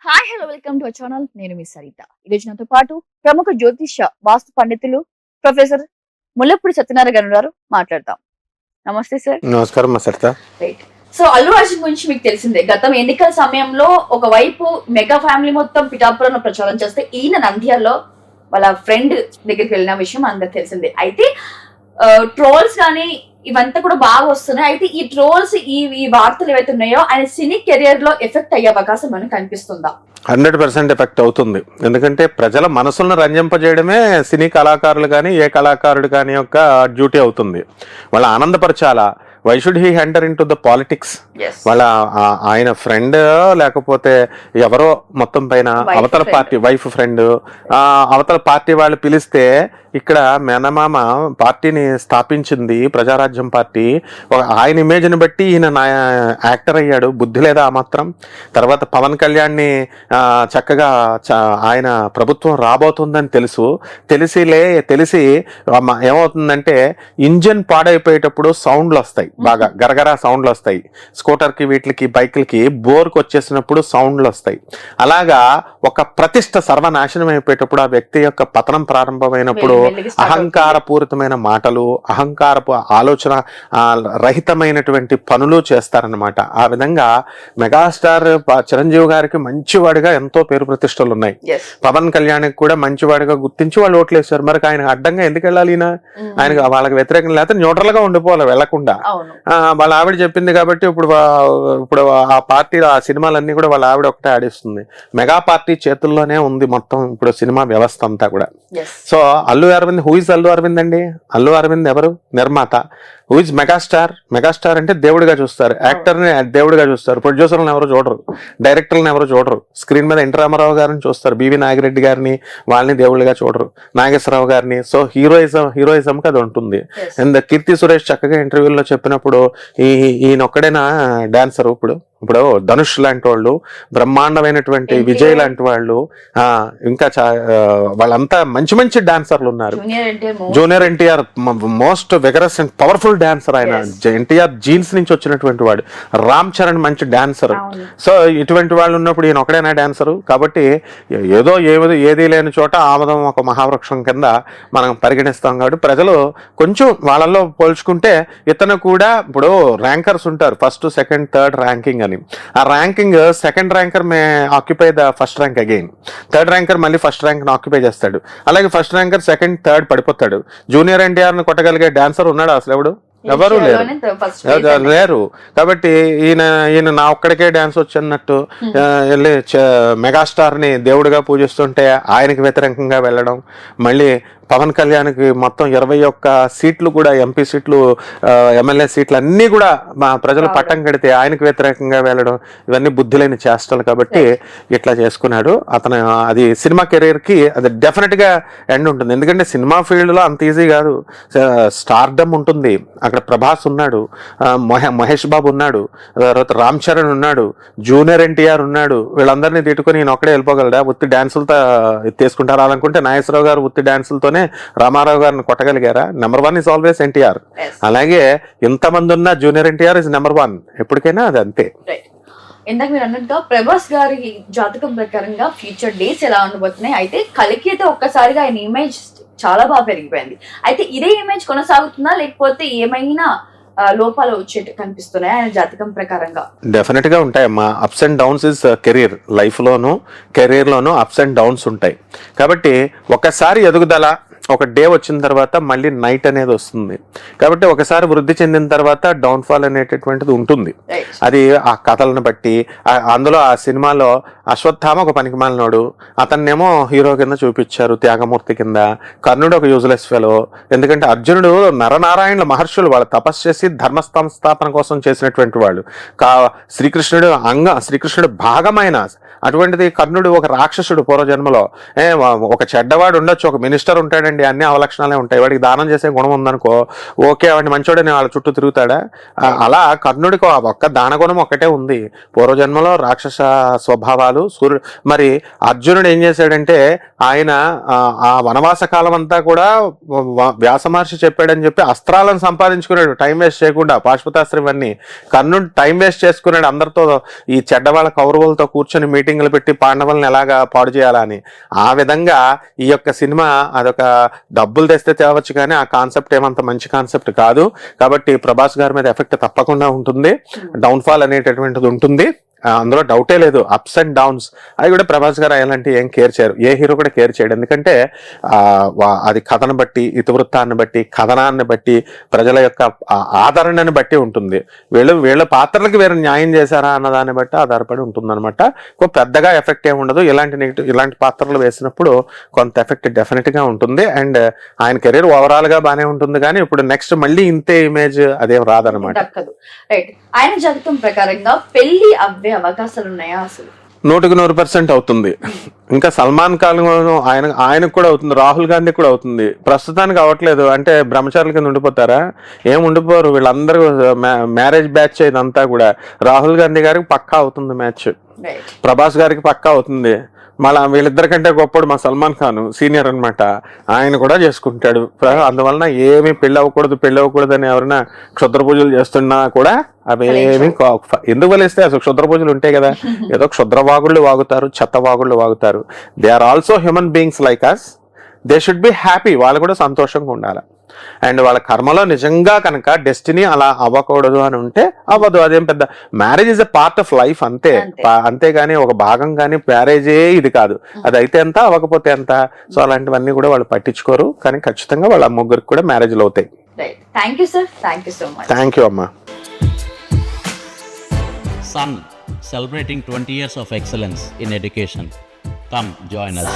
Hi hello welcome to our channel. నేను మీ సరిత. ఈరోజు నాతో పాటు ప్రముఖ జ్యోతిష్య వాస్తు పండితులు ప్రొఫెసర్ ముల్లపూడి సత్యనారాయణ గారు ఉన్నారు. మాట్లాడతాం. నమస్తే సార్. నమస్కారం సరిత. రైట్. సో అల్లు అర్జున్ గురించి మీకు తెలిసిందే. గతం ఎన్నికల సమయంలో ఒకవైపు మెగా ఫ్యామిలీ మొత్తం పిఠాపురంలో ప్రచారం చేస్తే ఈయన నంద్యాలలో వాళ్ళ ఫ్రెండ్ దగ్గరికి వెళ్ళిన విషయం అందరికి తెలిసిందే. అయితే ట్రోల్స్ కానీ ఇవంతా కూడా బాగా వస్తున్నాయి. అయితే ఈ ట్రోల్స్ ఈ వార్తలు ఏవైతే ఉన్నాయో ఆయన సినీ కెరియర్ లో ఎఫెక్ట్ అయ్యే అవకాశం మనకు కనిపిస్తుందా? 100% ఎఫెక్ట్ అవుతుంది. ఎందుకంటే ప్రజల మనసులను రంజింపజేయడమే సినీ కళాకారులు కానీ ఏ కళాకారుడు కానీ యొక్క డ్యూటీ అవుతుంది. వాళ్ళ ఆనందపరచాలా. Why should he enter into the politics? వాళ్ళ ఆయన ఫ్రెండ్ లేకపోతే ఎవరో మొత్తం పైన అవతల పార్టీ వైఫ్ ఫ్రెండ్ అవతల పార్టీ వాళ్ళు పిలిస్తే ఇక్కడ మేనమామ పార్టీని స్థాపించింది ప్రజారాజ్యం పార్టీ. ఆయన ఇమేజ్ని బట్టి ఈయన యాక్టర్ అయ్యాడు. బుద్ధి లేదా ఆ మాత్రం? తర్వాత పవన్ కళ్యాణ్ని చక్కగా ఆయన ప్రభుత్వం రాబోతుందని తెలిసి ఏమవుతుందంటే ఇంజన్ పాడైపోయేటప్పుడు సౌండ్లు వస్తాయి, బాగా గరగరా సౌండ్లు వస్తాయి. స్కూటర్కి వీటికి బైక్లకి బోర్కి వచ్చేసినప్పుడు సౌండ్లు వస్తాయి. అలాగా ఒక ప్రతిష్ట సర్వనాశనం అయిపోయేటప్పుడు ఆ వ్యక్తి యొక్క పతనం ప్రారంభమైనప్పుడు అహంకారపూరితమైన మాటలు, అహంకారపు ఆలోచన రహితమైనటువంటి పనులు చేస్తారనమాట. ఆ విధంగా మెగాస్టార్ చిరంజీవి గారికి మంచివాడిగా ఎంతో పేరు ప్రతిష్టలు ఉన్నాయి. పవన్ కళ్యాణ్కి కూడా మంచివాడిగా గుర్తించి వాళ్ళు ఓట్లేశారు. మరి ఆయన అడ్డంగా ఎందుకు వెళ్ళాలి? ఆయనకు వాళ్ళకి వ్యతిరేకంగా లేకపోతే న్యూట్రల్ గా ఉండిపోవాలి, వెళ్లకుండా. వాళ్ళ ఆవిడ చెప్పింది కాబట్టి ఇప్పుడు ఆ పార్టీ ఆ సినిమాలన్నీ కూడా వాళ్ళ ఆవిడ ఒకటే ఆడిస్తుంది. మెగా పార్టీ చేతుల్లోనే ఉంది మొత్తం ఇప్పుడు సినిమా వ్యవస్థ అంతా కూడా. So Allu Aravind, who is Allu Aravind అండి? అల్లు అరవింద్ ఎవరు? నిర్మాత. Who is megastar? మెగాస్టార్ అంటే దేవుడిగా చూస్తారు, యాక్టర్ని దేవుడిగా చూస్తారు. ప్రొడ్యూసర్లను ఎవరు చూడరు, డైరెక్టర్లను ఎవరు చూడరు. స్క్రీన్ మీద ఎన్టీ రామారావు గారిని చూస్తారు, బివి నాగిరెడ్డి గారిని, వాళ్ళని దేవుడిగా చూడరు, నాగేశ్వరరావు గారిని. సో హీరోయిజంకి అది ఉంటుంది. అండ్ కీర్తి సురేష్ చక్కగా ఇంటర్వ్యూలో చెప్పినప్పుడు ఈయనొక్కడైనా డాన్సర్. ఇప్పుడు ధనుష్ లాంటి వాళ్ళు, బ్రహ్మాండమైనటువంటి విజయ్ లాంటి వాళ్ళు, ఇంకా వాళ్ళంతా మంచి మంచి డాన్సర్లు ఉన్నారు. Junior NTR most vigorous and powerful dancer. ఆయన ఎన్టీఆర్ జీన్స్ నుంచి వచ్చినటువంటి వాడు. రామ్ చరణ్ మంచి డాన్సర్. సో ఇటువంటి వాళ్ళు ఉన్నప్పుడు ఈయన ఒకడైనా డాన్సరు. కాబట్టి ఏది లేని చోట ఆమదం ఒక మహావృక్షం కింద మనం పరిగణిస్తాం. కాబట్టి ప్రజలు కొంచెం వాళ్ళల్లో పోల్చుకుంటే ఇతను కూడా, ఇప్పుడు ర్యాంకర్స్ ఉంటారు, ఫస్ట్ సెకండ్ థర్డ్ ర్యాంకింగ్ అని. ఆ ranking second ranker May occupy the first rank again. Third ranker మళ్ళీ ఫస్ట్ ర్యాంక్ ఆక్యుపై చేస్తాడు. అలాగే ఫస్ట్ ర్యాంకర్ సెకండ్ థర్డ్ పడిపోతాడు. జూనియర్ ఎన్టీఆర్ ని కొట్టగలిగే డాన్సర్ ఉన్నాడు అసలు? ఎవరు లేరు. కాబట్టి ఈయన నా ఒక్కడికే డాన్స్ వచ్చన్నట్టు వెళ్ళి మెగాస్టార్ ని దేవుడిగా పూజిస్తుంటే ఆయనకి వ్యతిరేకంగా వెళ్ళడం, మళ్ళీ పవన్ కళ్యాణ్కి మొత్తం 21 సీట్లు కూడా, ఎంపీ సీట్లు, ఎమ్మెల్యే సీట్లు అన్నీ కూడా మా ప్రజలు పట్టం కడితే ఆయనకు వ్యతిరేకంగా వెళ్ళడం, ఇవన్నీ బుద్ధి లేని చేష్టలు. కాబట్టి ఇట్లా చేసుకున్నాడు అతను. అది సినిమా కెరీర్కి అది డెఫినెట్గా ఎండ్ ఉంటుంది. ఎందుకంటే సినిమా ఫీల్డ్లో అంత ఈజీ కాదు. స్టార్డమ్ ఉంటుంది. అక్కడ ప్రభాస్ ఉన్నాడు, మహేష్ బాబు ఉన్నాడు, తర్వాత రామ్ చరణ్ ఉన్నాడు, జూనియర్ ఎన్టీఆర్ ఉన్నాడు. వీళ్ళందరినీ తిట్టుకుని ఈయన ఒక్కడే వెళ్ళిపోగలడా? ఉత్తి డాన్సులతో తీసుకుంటారా అనుకుంటే నాగేశ్వరరావు గారు ఉత్తి డాన్సులతోనే రామారావు గారిని కొట్టగలిగారా? Number 1 is always NTR. అలాగే ఇంతమంది ఉన్న జూనియర్ ఎన్టీఆర్ ఇస్ నెంబర్ 1 ఎప్పటికైనా. అది అంతే. ఇందాక మీరు అన్నట్టుగా ప్రభాస్ గారి జాతకం ప్రకారంగా ఫ్యూచర్ డేస్ ఎలా ఉండబోతున్నాయి. అయితే కలికి అయితే ఒక్కసారిగా ఆయన ఇమేజ్ చాలా బాగా పెరిగిపోయింది. అయితే ఇదే ఇమేజ్ కొనసాగుతుందా, లేకపోతే ఏమైనా లోపాలు వచ్చేట్టు కనిపిస్తున్నాయి ఆయన జాతకం ప్రకారంగా? డెఫినెట్ గా ఉంటాయమ్మా. Ups and downs is career. Life లోను కెరీర్ లోను అప్స్ అండ్ డౌన్స్ ఉంటాయి. కాబట్టి ఒకసారి ఎదుగుదల, ఒక డే వచ్చిన తర్వాత మళ్ళీ నైట్ అనేది వస్తుంది. కాబట్టి ఒకసారి వృద్ధి చెందిన తర్వాత డౌన్ఫాల్ అనేటటువంటిది ఉంటుంది. అది ఆ కథలను బట్టి. అందులో ఆ సినిమాలో అశ్వత్థామ ఒక పనికిమాలినోడు, అతన్నేమో హీరో కింద చూపించారు, త్యాగమూర్తి కింద. కర్ణుడు ఒక యూజ్లెస్ ఫెలో. ఎందుకంటే అర్జునుడు నరనారాయణుల మహర్షులు, వాళ్ళు తపస్సు చేసి ధర్మస్థాపన కోసం చేసినటువంటి వాళ్ళు. శ్రీకృష్ణుడు భాగమైన అటువంటిది కర్ణుడు ఒక రాక్షసుడు పూర్వజన్మలో. ఒక చెడ్డవాడు ఉండొచ్చు, ఒక మినిస్టర్ ఉంటాడు, ఉంటాడండి, అన్ని అవలక్షణాలే ఉంటాయి. వాడికి దానం చేసే గుణం ఉందనుకో, ఓకే వాడిని మంచోడని వాళ్ళ చుట్టూ తిరుగుతాడా? అలా కర్ణుడికి ఒక్క దాన గుణం ఒక్కటే ఉంది. పూర్వజన్మలో రాక్షస స్వభావాలు మరి అర్జునుడు ఏం చేశాడంటే, ఆయన ఆ వనవాస కాలం అంతా కూడా వ్యాస మహర్షి చెప్పాడని చెప్పి అస్త్రాలను సంపాదించుకున్నాడు టైం వేస్ట్ చేయకుండా, పాశుపతాస్త్రం ఇవన్నీ. కర్ణుడు టైం వేస్ట్ చేసుకున్నాడు అందరితో, ఈ చెడ్డవాళ్ళ కౌరవులతో కూర్చొని మీటింగులు పెట్టి పాండవులను ఎలాగా పాడు చేయాలని. ఆ విధంగా ఈ యొక్క సినిమా అదొక డబ్బులు తెస్తే తేవచ్చు, కానీ ఆ కాన్సెప్ట్ ఏమంత మంచి కాన్సెప్ట్ కాదు. కాబట్టి ప్రభాస్ గారి మీద ఎఫెక్ట్ తప్పకుండా ఉంటుంది, డౌన్ఫాల్ అనేటటువంటిది ఉంటుంది, అందులో డౌటే లేదు. అప్స్ అండ్ డౌన్స్ అవి కూడా ప్రభాస్ గారు అలాంటి ఏం కేర్ చేయరు, ఏ హీరో కూడా కేర్ చేయడు. ఎందుకంటే అది కథను బట్టి, ఇతివృత్తాన్ని బట్టి, కథనాన్ని బట్టి, ప్రజల యొక్క ఆదరణని బట్టి ఉంటుంది. వీళ్ళ పాత్రలకు వేరే న్యాయం చేశారా అన్న దాన్ని బట్టి ఆధారపడి ఉంటుంది అనమాట. పెద్దగా ఎఫెక్ట్ ఏమి ఉండదు. ఇలాంటి పాత్రలు వేసినప్పుడు కొంత ఎఫెక్ట్ డెఫినెట్ గా ఉంటుంది. అండ్ ఆయన కెరీర్ ఓవరాల్ గా బానే ఉంటుంది, కానీ ఇప్పుడు నెక్స్ట్ మళ్ళీ ఇంతే ఇమేజ్ అదేం రాదనమాట. రైట్. ఆయన జాతకం ప్రకారంగా పెళ్లి అవ్వే అవకాశాలు ఉన్నాయా అసలు? 100% అవుతుంది. ఇంకా సల్మాన్ ఖాన్ ఆయనకు కూడా అవుతుంది, రాహుల్ గాంధీ కూడా అవుతుంది. ప్రస్తుతానికి అవ్వట్లేదు అంటే బ్రహ్మచారుల కింద ఉండిపోతారా? ఏం ఉండిపోరు, వీళ్ళందరూ మ్యారేజ్ బ్యాచ్ ఇదంతా కూడా. రాహుల్ గాంధీ గారికి పక్కా అవుతుంది మ్యాచ్, ప్రభాస్ గారికి పక్కా అవుతుంది. మళ్ళా వీళ్ళిద్దరికంటే గొప్పడు మా సల్మాన్ ఖాన్, సీనియర్ అనమాట, ఆయన కూడా చేసుకుంటాడు. అందువలన ఏమి పెళ్ళి అవ్వకూడదు అని ఎవరైనా క్షుద్ర పూజలు చేస్తున్నా కూడా అవేమి ఎందుకు వలిస్తే అసలు క్షుద్ర పూజలు ఉంటాయి కదా. ఏదో క్షుద్ర వాగుళ్ళు వాగుతారు, చెత్త వాగుళ్ళు వాగుతారు. They are also human beings like us. They should be happy, వాళ్ళు కూడా సంతోషంగా ఉండాలి. అండ్ వాళ్ళ కర్మలో నిజంగా కనుక డెస్టినీ అలా అవ్వకూడదు అని ఉంటే అవ్వదు. అదేం పెద్ద, marriage is a part of life అంతే, అంతేగాని ఒక భాగం కానీ మ్యారేజే ఇది కాదు. అది అయితే ఎంత, అవ్వకపోతే ఎంత. సో అలాంటివన్నీ కూడా వాళ్ళు పట్టించుకోరు, కానీ ఖచ్చితంగా వాళ్ళ ముగ్గురికి కూడా మ్యారేజ్లు అవుతాయి. Thank you sir, thank you so much. Thank you అమ్మా. Sun, celebrating 20 years of excellence in education. Come join us.